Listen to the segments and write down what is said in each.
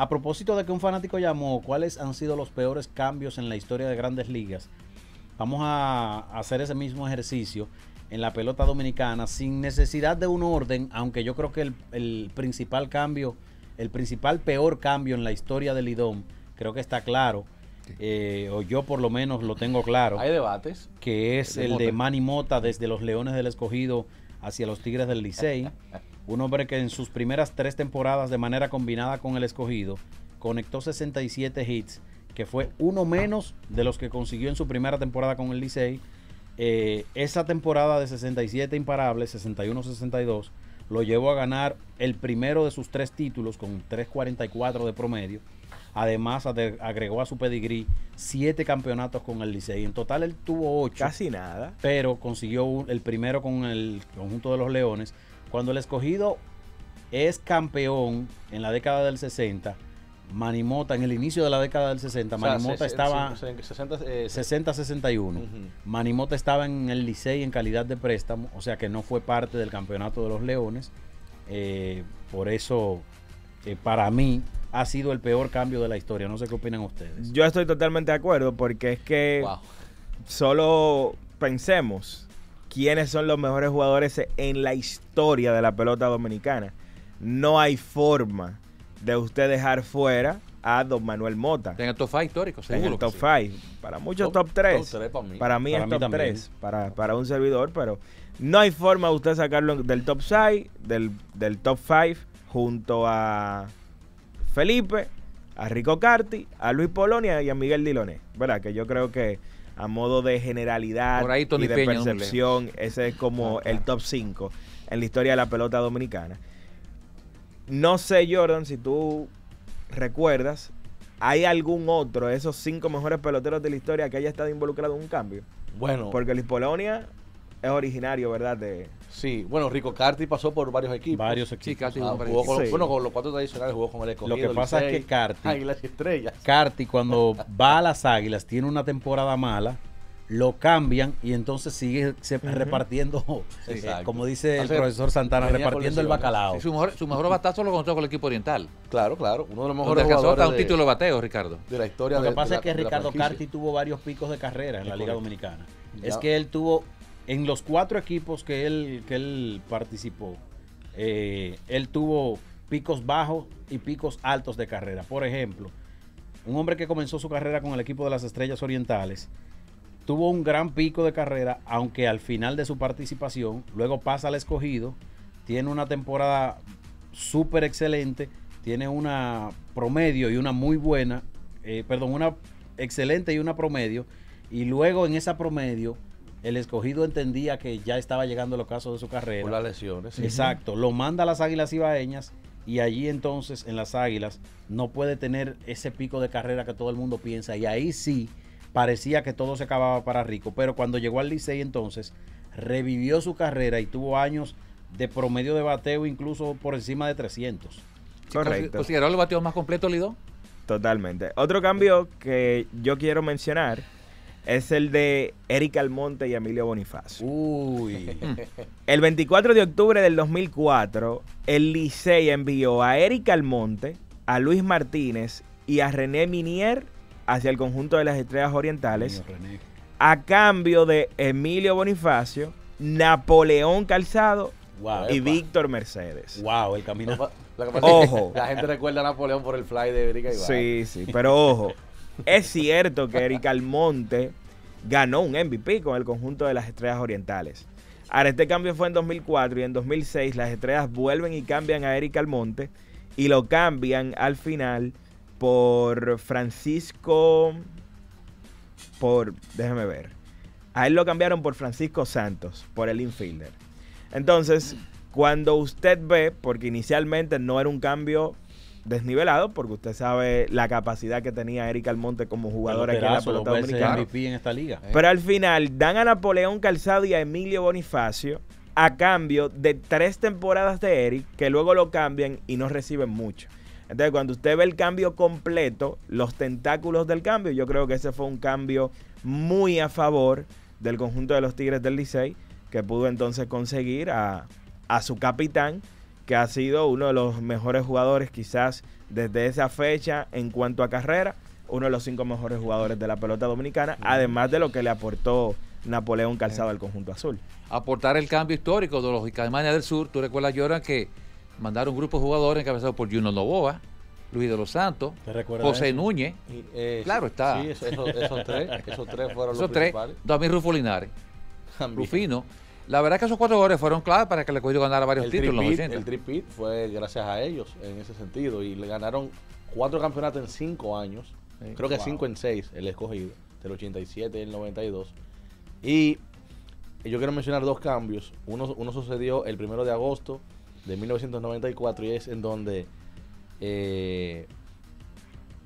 A propósito de que un fanático llamó, ¿cuáles han sido los peores cambios en la historia de Grandes Ligas? Vamos a hacer ese mismo ejercicio en la pelota dominicana sin necesidad de un orden, aunque yo creo que el principal cambio, el principal peor cambio en la historia del Lidom, creo que está claro, o yo por lo menos lo tengo claro. Hay debates. Que es el de Manny Mota desde los Leones del Escogido hacia los Tigres del Licey. Un hombre que en sus primeras 3 temporadas de manera combinada con el Escogido conectó 67 hits, que fue uno menos de los que consiguió en su primera temporada con el Licey. Esa temporada de 67 imparables, 61-62, lo llevó a ganar el primero de sus 3 títulos con 3.44 de promedio. Además, agregó a su pedigrí 7 campeonatos con el Licey. En total, él tuvo 8. Casi nada. Pero consiguió el primero con el conjunto de los Leones. Cuando el Escogido es campeón en la década del 60, Manny Mota, en el inicio de la década del 60, Manny Mota estaba 60-61. Manny Mota estaba en el Licey en calidad de préstamo, o sea que no fue parte del campeonato de los Leones. Por eso, para mí, ha sido el peor cambio de la historia. No sé qué opinan ustedes. Yo estoy totalmente de acuerdo, porque es que solo pensemos quiénes son los mejores jugadores en la historia de la pelota dominicana. No hay forma de usted dejar fuera a Don Manuel Mota. En el top 5 histórico, seguro. En el top 5. Para muchos top 3. Para mí es top 3. Para un servidor, pero no hay forma de usted sacarlo del top 6, del top 5, junto a Felipe, a Rico Carti, a Luis Polonia y a Miguel Diloné. ¿Verdad? Que yo creo que a modo de generalidad ahí, y de Peña, percepción, ese es como el top 5 en la historia de la pelota dominicana. No sé, Jordan, si tú recuerdas, ¿hay algún otro de esos 5 mejores peloteros de la historia que haya estado involucrado en un cambio? Bueno. Porque Luis Polonia es originario, ¿verdad? Sí, bueno, Rico Carti pasó por varios equipos. Sí, Carti jugó con, bueno, con los 4 tradicionales, jugó con el Escogido. Lo que pasa es que Carti, Águilas y Estrellas. Carti, cuando va a las Águilas, tiene una temporada mala, lo cambian y entonces sigue repartiendo, como dice el profesor Santana, repartiendo el bacalao. Sí, su mejor batazo lo contó con el equipo oriental. Claro, uno de los mejores jugadores jugadores un título de bateo, Ricardo. De la historia. Lo que pasa es que Ricardo Carti tuvo varios picos de carrera en la Liga Dominicana. Es que él tuvo, en los 4 equipos que él participó, él tuvo picos bajos y picos altos de carrera. Por ejemplo, un hombre que comenzó su carrera con el equipo de las Estrellas Orientales tuvo un gran pico de carrera, aunque al final de su participación, luego pasa al Escogido, tiene una temporada súper excelente, tiene una promedio y una muy buena, una excelente y una promedio, y luego en esa promedio, el Escogido entendía que ya estaba llegando el ocaso de su carrera. Por las lesiones. Exacto, lo manda a las Águilas Ibaeñas, y allí entonces en las Águilas no puede tener ese pico de carrera que todo el mundo piensa, y ahí sí parecía que todo se acababa para Rico, pero cuando llegó al Licey entonces revivió su carrera y tuvo años de promedio de bateo incluso por encima de 300. Correcto. ¿Consideró el bateo más completo, Lido? Totalmente. Otro cambio que yo quiero mencionar es el de Eric Almonte y Emilio Bonifacio. El 24 de octubre del 2004, el Licey envió a Eric Almonte, a Luis Martínez y a René Minier hacia el conjunto de las Estrellas Orientales, a cambio de Emilio Bonifacio, Napoleón Calzado y Víctor Mercedes. Wow, el camino. Ojo. La gente recuerda a Napoleón por el fly de Erika Ibarra. Sí, pero ojo, es cierto que Eric Almonte ganó un MVP con el conjunto de las Estrellas Orientales. Ahora, este cambio fue en 2004 y en 2006 las Estrellas vuelven y cambian a Eric Almonte y lo cambian al final por Francisco, déjame ver, a él lo cambiaron por Francisco Santos, por el infielder. Entonces, cuando usted ve, porque inicialmente no era un cambio desnivelado, porque usted sabe la capacidad que tenía Eric Almonte como jugador aquí en la pelota dominicana, MVP en esta liga. Pero al final dan a Napoleón Calzado y a Emilio Bonifacio a cambio de 3 temporadas de Eric, que luego lo cambian y no reciben mucho. Entonces, cuando usted ve el cambio completo, los tentáculos del cambio, yo creo que ese fue un cambio muy a favor del conjunto de los Tigres del Licey, que pudo entonces conseguir a su capitán, que ha sido uno de los mejores jugadores quizás desde esa fecha en cuanto a carrera, uno de los 5 mejores jugadores de la pelota dominicana, además de lo que le aportó Napoleón Calzado al conjunto azul. Aportar el cambio histórico de los Caimanes del Sur. Tú recuerdas, Jordan, que mandaron un grupo de jugadores encabezados por Junior Novoa, Luis de los Santos, José eso? Núñez. Claro está. Sí, esos tres fueron los principales. También Rufo Linares, Rufino. La verdad es que esos 4 jugadores fueron clave para que el Escogido ganara varios títulos en los 80. El tripit fue gracias a ellos en ese sentido y le ganaron 4 campeonatos en 5 años. Sí, creo que 5 en 6 el Escogido, del 87 y el 92. Y yo quiero mencionar 2 cambios. Uno sucedió el 1 de agosto de 1994 y es en donde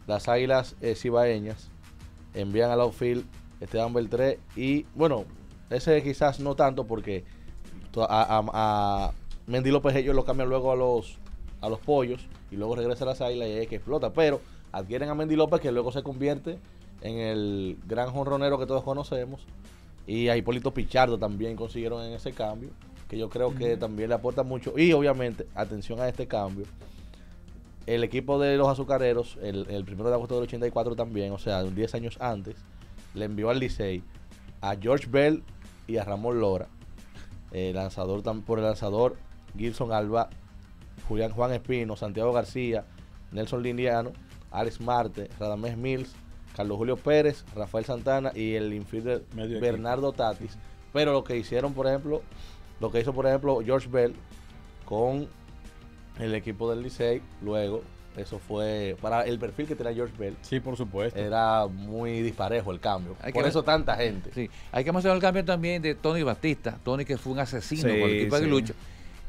las Águilas Cibaeñas envían al outfield Esteban Beltré y bueno, ese quizás no tanto porque a Mendy López ellos lo cambian luego a los Pollos y luego regresa a las Águilas y ahí es que explota, pero adquieren a Mendy López que luego se convierte en el gran jonronero que todos conocemos y a Hipólito Pichardo también consiguieron en ese cambio que yo creo que también le aporta mucho y obviamente, atención a este cambio, el equipo de los Azucareros el 1 de agosto del 84 también, o sea, 10 años antes, le envió al Licey a George Bell y a Ramón Lora, por el lanzador Gilson Alba, Juan Espino, Santiago García, Nelson Liniano, Alex Marte, Radamés Mills, Carlos Julio Pérez, Rafael Santana y el infielder Bernardo Tatis. Pero lo que hizo por ejemplo George Bell con el equipo del Licey, luego eso fue para el perfil que tenía George Bell. Sí, por supuesto. Era muy disparejo el cambio. Por eso tanta gente. Sí, hay que mencionar el cambio también de Tony Batista. Tony, que fue un asesino por el equipo aguilucho,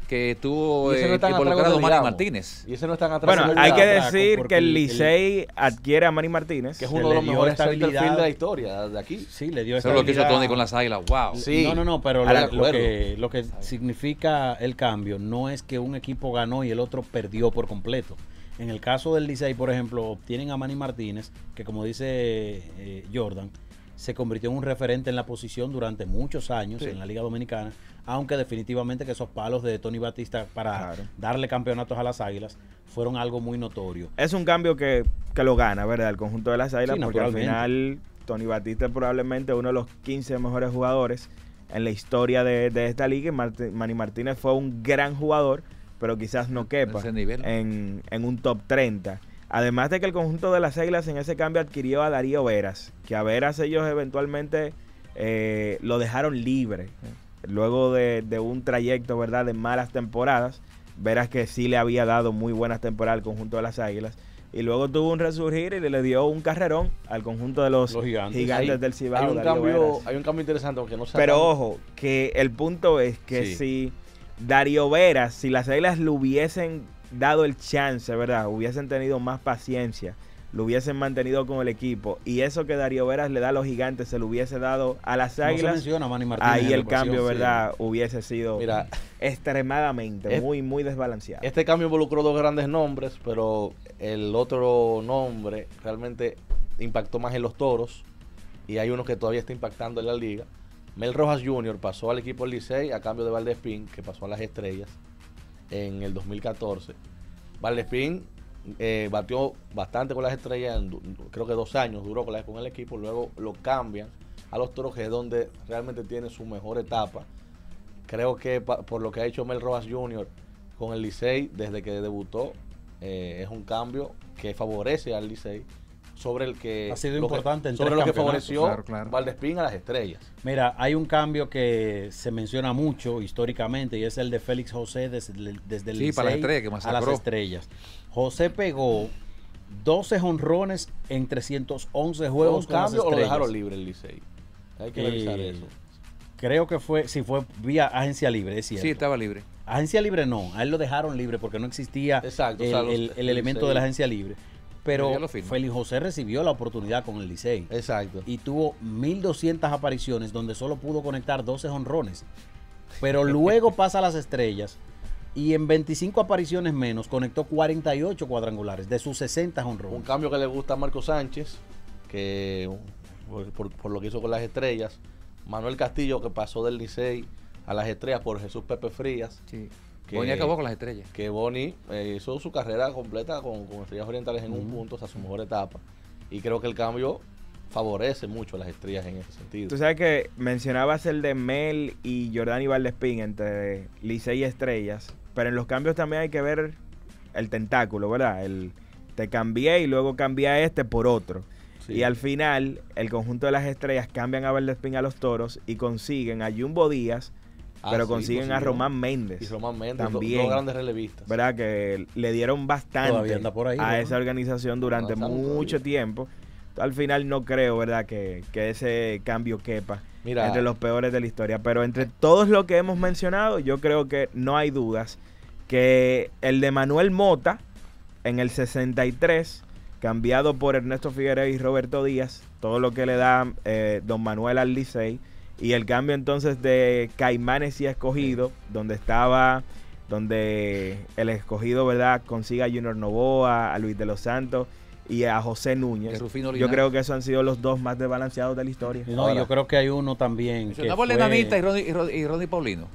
que tuvo involucrado a Manny Martínez. Y ese no están atrás. Bueno, hay que decir que el Licey adquiere a Manny Martínez, que es uno de los mejores estabilidad de la historia de aquí. Sí, le dio estabilidad. Eso es lo que hizo Tony con las Águilas. Wow. Sí. No, pero lo que significa el cambio no es que un equipo ganó y el otro perdió por completo. En el caso del Licey, por ejemplo, obtienen a Manny Martínez, que como dice Jordan, se convirtió en un referente en la posición durante muchos años en la Liga Dominicana, aunque definitivamente que esos palos de Tony Batista para darle campeonatos a las Águilas fueron algo muy notorio. Es un cambio que lo gana, ¿verdad? El conjunto de las Águilas, porque al final Tony Batista es probablemente uno de los 15 mejores jugadores en la historia de esta liga y Manny Martínez fue un gran jugador, pero quizás no quepa en un top 30. Además de que el conjunto de las Águilas en ese cambio adquirió a Darío Veras, que a Veras ellos eventualmente lo dejaron libre. Luego de un trayecto, ¿verdad?, de malas temporadas. Veras que sí le había dado muy buenas temporadas al conjunto de las Águilas. Y luego tuvo un resurgir y le dio un carrerón al conjunto de los gigantes del Cibao. Hay un cambio interesante, aunque no sea pero ojo, que el punto es que si Darío Veras, si las Águilas le hubiesen dado el chance, ¿verdad?, hubiesen tenido más paciencia, lo hubiesen mantenido con el equipo, y eso que Darío Veras le da a los gigantes se lo hubiese dado a las Águilas, ahí el cambio, ¿verdad?, hubiese sido extremadamente muy desbalanceado. Este cambio involucró 2 grandes nombres, pero el otro nombre realmente impactó más en los Toros, y hay uno que todavía está impactando en la liga. Mel Rojas Jr. pasó al equipo del Licey a cambio de Valdespín, que pasó a las Estrellas en el 2014. Valdespín batió bastante con las Estrellas, creo que 2 años duró con el equipo, luego lo cambian a los Toros, que es donde realmente tiene su mejor etapa. Creo que por lo que ha hecho Mel Rojas Jr. con el Licey desde que debutó, es un cambio que favorece al Licey sobre el que ha sido importante sobre lo que favoreció Valdespín a las Estrellas. Mira, hay un cambio que se menciona mucho históricamente y es el de Félix José desde el Licey a las Estrellas. José pegó 12 jonrones en 311 juegos con las Estrellas. ¿O lo dejaron libre el Licey? Hay que revisar eso. Creo que fue vía agencia libre, es cierto. Sí, estaba libre. Agencia libre no, a él lo dejaron libre porque no existía el elemento de la agencia libre. Pero Félix José recibió la oportunidad con el Licey. Exacto. Y tuvo 1,200 apariciones donde solo pudo conectar 12 jonrones. Pero luego pasa a las Estrellas y en 25 apariciones menos conectó 48 cuadrangulares de sus 60 jonrones. Un cambio que le gusta a Marco Sánchez, que por lo que hizo con las Estrellas. Manuel Castillo, que pasó del Licey a las Estrellas por Jesús Pepe Frías. Sí. Boni acabó con las estrellas. Que Boni hizo su carrera completa con Estrellas Orientales en un punto, o sea, su mejor etapa. Y creo que el cambio favorece mucho a las estrellas en ese sentido. Tú sabes que mencionabas el de Mel y Jordani Valdespín entre Licey y Estrellas, pero en los cambios también hay que ver el tentáculo, ¿verdad? Te cambié y luego cambié a este por otro. Sí. Y al final, el conjunto de las Estrellas cambian a Valdespín a los Toros y consiguen a Jumbo Díaz, pero consiguen a Román Méndez. Y Román Méndez, también, dos grandes relevistas. ¿Verdad? Que le dieron bastante por ahí, a esa organización durante mucho tiempo. Al final no creo, ¿verdad? Que ese cambio quepa entre los peores de la historia. Pero entre todos los que hemos mencionado, yo creo que no hay dudas que el de Manuel Mota en el 63, cambiado por Ernesto Figueroa y Roberto Díaz, todo lo que le da don Manuel al Licey, y el cambio entonces de Caimanes y Escogido, donde el Escogido, ¿verdad?, consiga a Junior Novoa, a Luis de los Santos y a José Núñez. Yo creo que esos han sido los dos más desbalanceados de la historia. No, yo creo que hay uno también que fue... Nanita y Ronnie Paulino.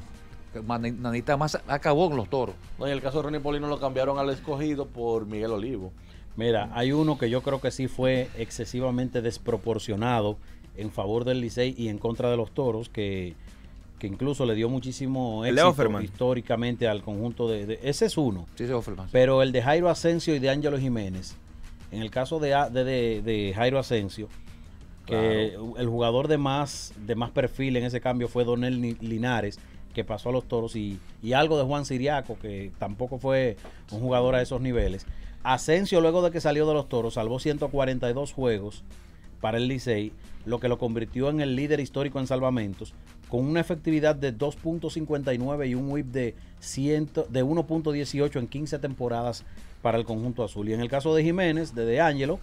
Nanita más acabó con los Toros. No, en el caso de Ronnie Paulino lo cambiaron al Escogido por Miguel Olivo. Mira, hay uno que yo creo que sí fue excesivamente desproporcionado en favor del Licey y en contra de los Toros, que incluso le dio muchísimo éxito históricamente al conjunto de ese es uno. Sí, pero el de Jairo Asensio y de Ángelo Jiménez. En el caso de Jairo Asensio, que el jugador de más perfil en ese cambio fue Donel Linares, que pasó a los Toros, y algo de Juan Siriaco, que tampoco fue un jugador a esos niveles. Asensio, luego de que salió de los Toros, salvó 142 juegos para el Licey, lo que lo convirtió en el líder histórico en salvamentos, con una efectividad de 2.59 y un whip de 1.18 en 15 temporadas para el conjunto azul. Y en el caso de Jiménez, de Ángelo,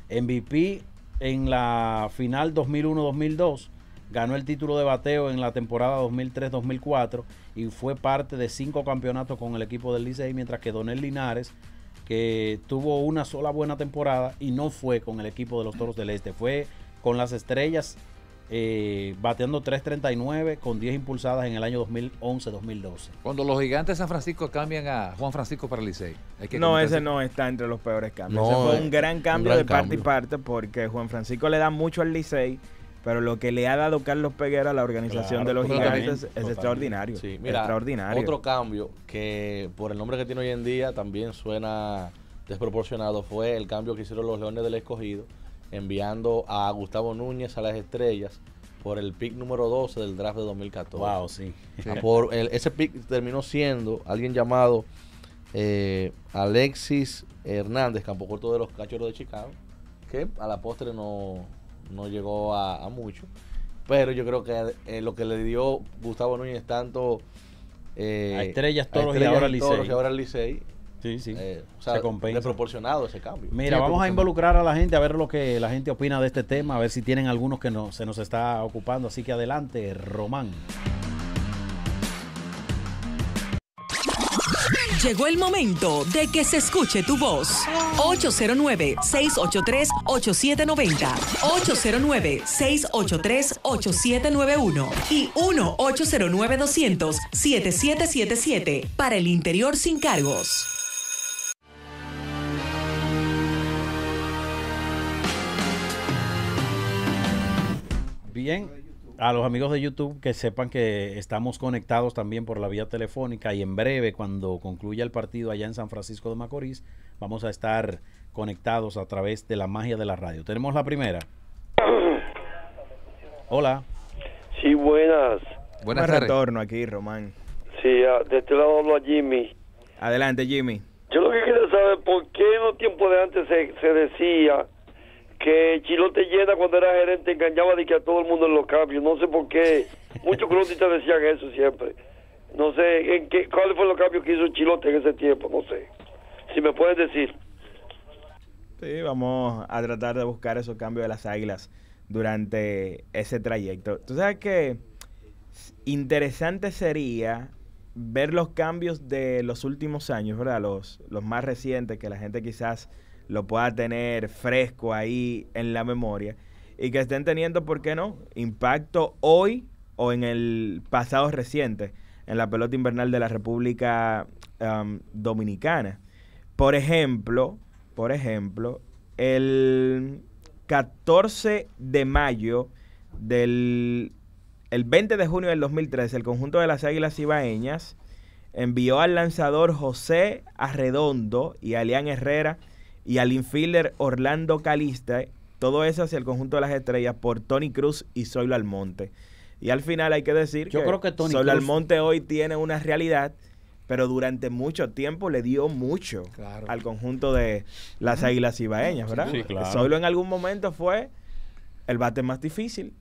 MVP en la final 2001-2002, ganó el título de bateo en la temporada 2003-2004 y fue parte de 5 campeonatos con el equipo del Licey, mientras que Donel Linares, que tuvo una sola buena temporada y no fue con el equipo de los Toros del Este, fue con las Estrellas, bateando 3.39 con 10 impulsadas en el año 2011-2012. Cuando los Gigantes de San Francisco cambian a Juan Francisco para el Licey, ese no está entre los peores cambios. Ese fue un gran cambio de parte y parte, porque Juan Francisco le da mucho al Licey, pero lo que le ha dado Carlos Peguera a la organización de los Gigantes es extraordinario. Sí, mira, extraordinario. Otro cambio que por el nombre que tiene hoy en día también suena desproporcionado fue el cambio que hicieron los Leones del Escogido, enviando a Gustavo Núñez a las Estrellas por el pick número 12 del draft de 2014. Wow, sí. Ese pick terminó siendo alguien llamado Alexis Hernández, campo corto de los Cachorros de Chicago, que a la postre no llegó a mucho, pero yo creo que lo que le dio Gustavo Núñez tanto a Estrellas, Toros y ahora al Licey, sí. O sea, se compensa. Desproporcionado ese cambio. Mira, vamos a involucrar a la gente a ver lo que la gente opina de este tema, a ver si tienen algunos que se nos está ocupando, así que adelante, Román. Llegó el momento de que se escuche tu voz. 809-683-8790, 809-683-8791 y 1-809-200-7777 para el interior sin cargos. Bien, a los amigos de YouTube que sepan que estamos conectados también por la vía telefónica y en breve, cuando concluya el partido allá en San Francisco de Macorís, vamos a estar conectados a través de la magia de la radio. Tenemos la primera. Hola. Sí, buenas. Buenas tardes. Retorno aquí, Román. Sí, de este lado hablo a Jimmy. Adelante, Jimmy. Yo lo que quiero saber, ¿por qué en los tiempos de antes se decía que Chilote Llena, cuando era gerente, engañaba de que a todo el mundo en los cambios? No sé por qué. Muchos cronistas decían eso siempre. No sé cuáles fueron los cambios que hizo Chilote en ese tiempo. No sé. Si me puedes decir. Sí, vamos a tratar de buscar esos cambios de las Águilas durante ese trayecto. Tú sabes que interesante sería ver los cambios de los últimos años, ¿verdad? Los más recientes, que la gente quizás lo pueda tener fresco ahí en la memoria y que estén teniendo, ¿por qué no?, impacto hoy o en el pasado reciente. en la pelota invernal de la República Dominicana. Por ejemplo, el 14 de mayo el 20 de junio del 2013, el conjunto de las Águilas Cibaeñas envió al lanzador José Arredondo y a Elian Herrera y al infielder Orlando Caliste, todo eso hacia el conjunto de las Estrellas por Tony Cruz y Zoilo Almonte. Y al final hay que decir creo que Tony Zoilo Cruz... Almonte hoy tiene una realidad, pero durante mucho tiempo le dio mucho al conjunto de las Águilas Cibaeñas, ¿verdad? Sí, claro. Zoilo en algún momento fue el bate más difícil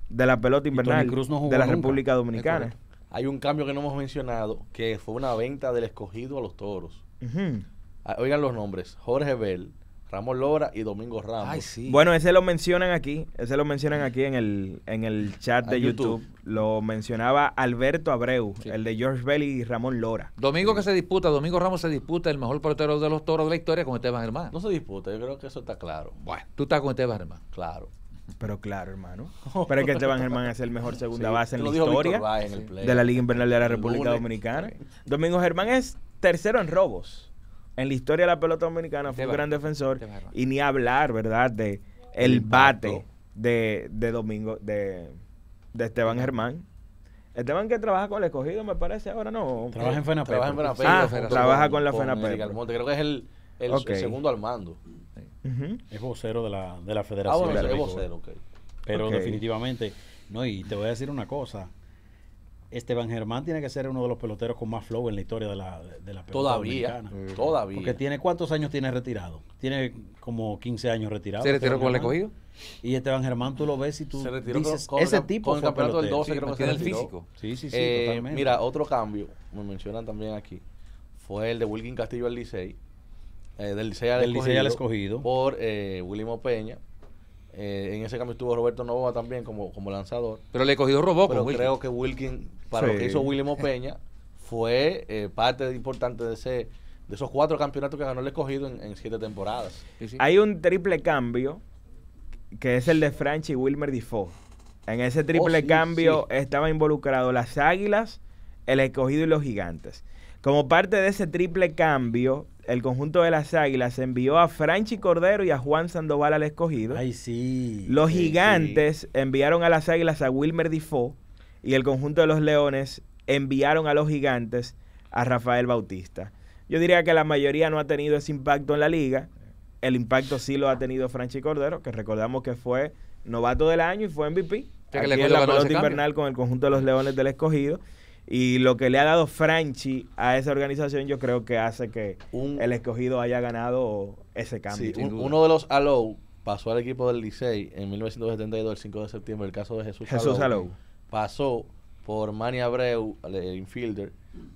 de la pelota invernal de la República Dominicana. Hay un cambio que no hemos mencionado, que fue una venta del Escogido a los Toros. Oigan los nombres: Jorge Bell, Ramón Lora y Domingo Ramos. Ay, sí. Bueno, ese lo mencionan aquí en el chat de YouTube. Lo mencionaba Alberto Abreu, el de George Bell y Ramón Lora. Domingo Ramos se disputa el mejor pelotero de los Toros de la historia con Esteban Germán. No se disputa, yo creo que eso está claro. Bueno, tú estás con Esteban Germán. Claro. Pero claro, hermano. Pero es que Esteban Germán es el mejor segunda base en la dijo historia Víctor Bay en el play, de la Liga Invernal de la el República lunes. Dominicana. Domingo Germán es tercero en robos en la historia de la pelota dominicana. Fue un gran defensor. Y ni hablar, ¿verdad? De el bate de Domingo, de Esteban Germán. Esteban, que trabaja con el Escogido, me parece, ahora no. Trabaja en FENAPEPRO. Trabaja con la FENAPEPRO. Creo que es el segundo al mando. Es vocero de la Federación. Bueno, de es vocero, ok. Pero definitivamente, no, y te voy a decir una cosa. Esteban Germán tiene que ser uno de los peloteros con más flow en la historia de la pelota dominicana. Todavía. Porque ¿cuántos años tiene retirado? Tiene como 15 años retirado. ¿Se retiró Esteban con el Germán. Escogido? Y Esteban Germán, tú lo ves y tú Se retiró dices, con ese tipo con el fue campeonato del pelotero. 12, creo que tiene se el retiró. físico. Sí, totalmente. Mira, otro cambio, me mencionan también aquí, fue el de Wilkin Castillo al Licey. Del Licey al Escogido. Por William Peña. En ese cambio estuvo Roberto Novoa también como lanzador. Pero el Escogido robó Pero con Wilkin. creo que Wilkin, para lo que hizo William Peña, fue parte importante de esos 4 campeonatos que ganó el Escogido en 7 temporadas. Sí. Hay un triple cambio que es el de Franchi y Wilmer Difo. En ese triple cambio estaba involucrado las Águilas, el Escogido y los Gigantes. Como parte de ese triple cambio, el conjunto de las Águilas envió a Franchi Cordero y a Juan Sandoval al Escogido. Ay, sí. Los Gigantes enviaron a las Águilas a Wilmer Difo y el conjunto de los Leones enviaron a los Gigantes a Rafael Bautista. Yo diría que la mayoría no ha tenido ese impacto en la liga. El impacto sí lo ha tenido Franchi Cordero, que recordamos que fue novato del año y fue MVP. Aquí en la pelota invernal con el conjunto de los Leones del Escogido. Y lo que le ha dado Franchi a esa organización, yo creo que hace que el Escogido haya ganado ese cambio. Sí, uno de los Alou pasó al equipo del Licey en 1972, el 5 de septiembre, el caso de Jesús Alou. Pasó por Manny Abreu, el infielder,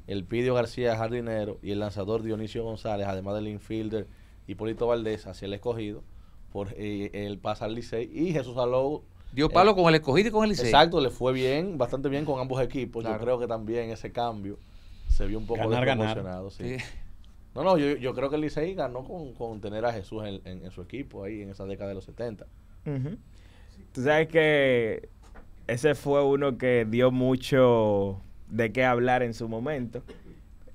el Pidio García, jardinero, y el lanzador Dionisio González, además del infielder Hipólito Valdés, hacia el Escogido, por el pasa al Licey. Y Jesús Alou dio palo con el Escogido y con el Licey. Exacto, le fue bien, bastante bien con ambos equipos. Claro. Yo creo que también ese cambio se vio un poco desproporcionado. Sí. No, yo creo que el Licey ganó con tener a Jesús en su equipo ahí en esa década de los 70. Tú sabes que ese fue uno que dio mucho de qué hablar en su momento.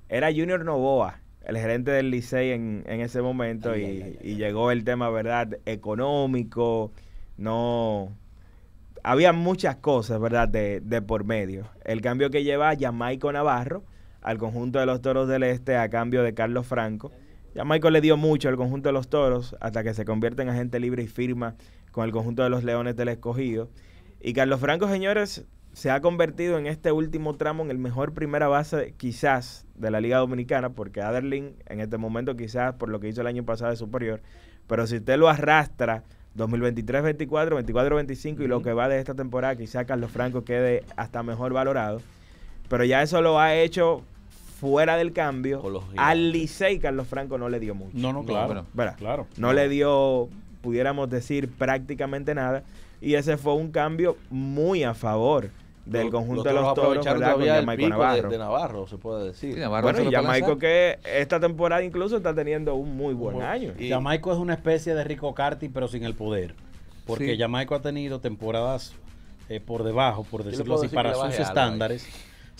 Era Junior Novoa, el gerente del Licey en ese momento, y llegó el tema, ¿verdad?, económico. Había muchas cosas, ¿verdad?, de por medio. El cambio que lleva a Jamaico Navarro al conjunto de los Toros del Este a cambio de Carlos Franco. Jamaico le dio mucho al conjunto de los Toros hasta que se convierte en agente libre y firma con el conjunto de los Leones del Escogido. Y Carlos Franco, señores, se ha convertido en este último tramo en el mejor primera base quizás de la Liga Dominicana, porque Aderlin en este momento quizás por lo que hizo el año pasado es superior. Pero si usted lo arrastra 2023-24, 24-25 y lo que va de esta temporada, quizá Carlos Franco quede hasta mejor valorado. Pero ya eso lo ha hecho fuera del cambio. Al Licey Carlos Franco no le dio mucho. No, claro. Claro. No le dio, pudiéramos decir, prácticamente nada. Y ese fue un cambio muy a favor del conjunto de los Toros, ¿verdad?, con Jamaico Navarro. De Navarro, se puede decir. Sí, Navarro bueno, y Jamaico que esta temporada incluso está teniendo un muy buen año. Y Jamaico es una especie de Rico Carti, pero sin el poder. Porque Jamaico ha tenido temporadas por debajo, por decirlo así, para sus estándares.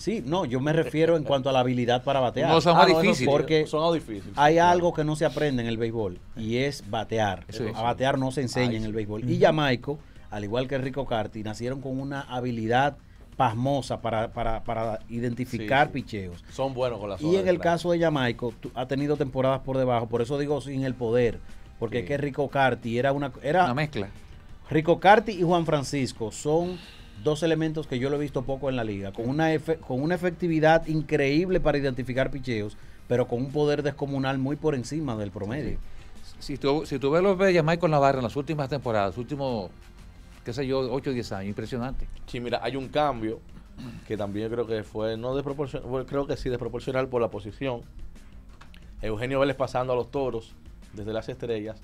Sí, no, yo me refiero en cuanto a la habilidad para batear. No, son más difíciles. Porque son difíciles. hay algo que no se aprende en el béisbol y es batear. Sí, a batear no se enseña en el béisbol. Y Jamaico, al igual que Rico Carty, nacieron con una habilidad pasmosa para identificar picheos. Son buenos con la zona. Y en de el strike. caso de Jamaico, ha tenido temporadas por debajo, por eso digo sin el poder, porque es que Rico Carty era Una mezcla. Rico Carty y Juan Francisco son dos elementos que yo lo he visto poco en la liga, con una efectividad increíble para identificar picheos, pero con un poder descomunal muy por encima del promedio. Si tú ves los de Jamaica Navarro en las últimas temporadas, últimos, qué sé yo, 8 o 10 años, impresionante. Sí, mira, hay un cambio que también creo que fue no desproporcional, bueno, creo que sí desproporcional por la posición. Eugenio Vélez pasando a los Toros desde las Estrellas,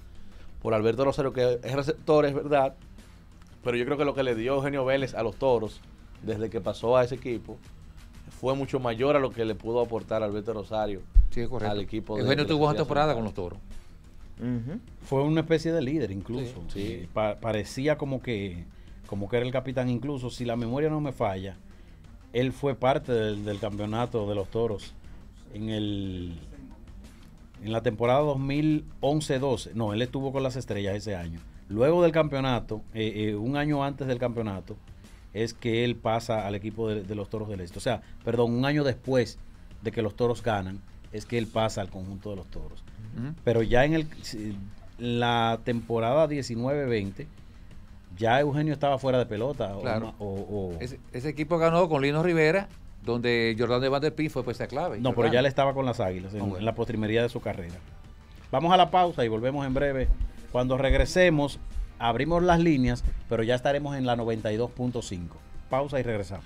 por Alberto Rosario, que es receptor, es verdad, pero yo creo que lo que le dio Eugenio Vélez a los Toros desde que pasó a ese equipo fue mucho mayor a lo que le pudo aportar Alberto Rosario Sí, es correcto. al equipo. Eugenio tuvo una Estrellas temporada con Orientales. los Toros. Fue una especie de líder incluso. Sí. Parecía como que era el capitán. Incluso, si la memoria no me falla, él fue parte del campeonato de los Toros en la temporada 2011-12. No, él estuvo con las Estrellas ese año. Luego del campeonato, un año antes del campeonato, es que él pasa al equipo de los Toros del Este. O sea, perdón, un año después de que los Toros ganan, es que él pasa al conjunto de los Toros. Pero ya en la temporada 19-20, ya Eugenio estaba fuera de pelota. Claro. O Ese equipo ganó con Lino Rivera, donde Jordan de Van der Pin fue pieza clave. no, pero ya él estaba con las Águilas en la postrimería de su carrera. Vamos a la pausa y volvemos en breve. Cuando regresemos, abrimos las líneas, pero ya estaremos en la 92.5. Pausa y regresamos.